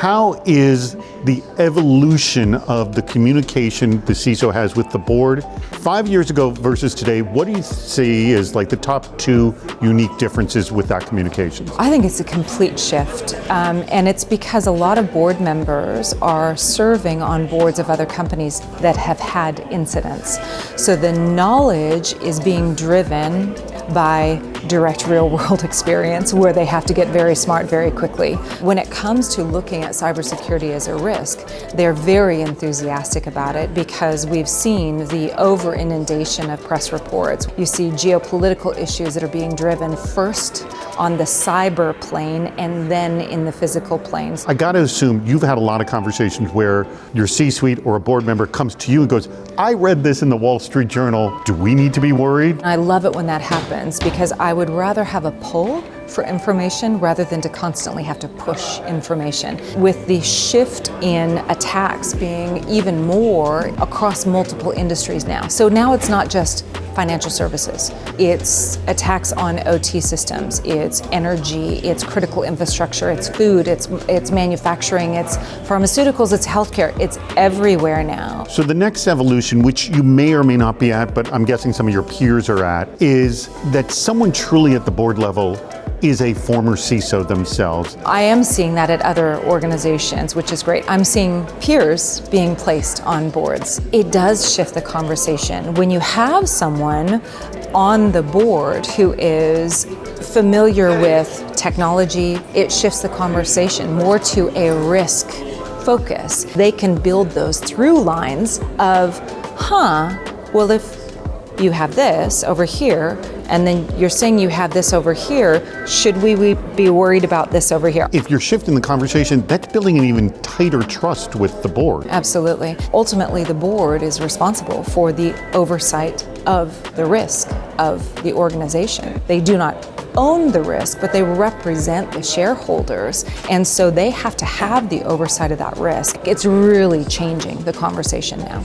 How is the evolution of the communication the CISO has with the board 5 years ago versus today? What do you see as like the top two unique differences with that communication? I think it's a complete shift, and it's because a lot of board members are serving on boards of other companies that have had incidents. So the knowledge is being driven by direct real-world experience where they have to get very smart very quickly. When it comes to looking at cybersecurity as a risk, they're very enthusiastic about it because we've seen the over-inundation of press reports. You see geopolitical issues that are being driven first on the cyber plane and then in the physical planes. I got to assume you've had a lot of conversations where your C-suite or a board member comes to you and goes, I read this in the Wall Street Journal. Do we need to be worried? I love it when that happens because I would rather have a pull for information rather than to constantly have to push information. With the shift in attacks being even more across multiple industries now. So now it's not just financial services. It's attacks on OT systems, it's energy, it's critical infrastructure, it's food, it's manufacturing, it's pharmaceuticals, it's healthcare, it's everywhere now. So the next evolution, which you may or may not be at, but I'm guessing some of your peers are at, is that someone truly at the board level is a former CISO themselves. I am seeing that at other organizations, which is great. I'm seeing peers being placed on boards. It does shift the conversation. When you have someone on the board who is familiar with technology, it shifts the conversation more to a risk focus. They can build those through lines of, well, if you have this over here, and then you're saying you have this over here, should we be worried about this over here? If you're shifting the conversation, that's building an even tighter trust with the board. Absolutely. Ultimately, the board is responsible for the oversight of the risk of the organization. They do not own the risk, but they represent the shareholders, and so they have to have the oversight of that risk. It's really changing the conversation now.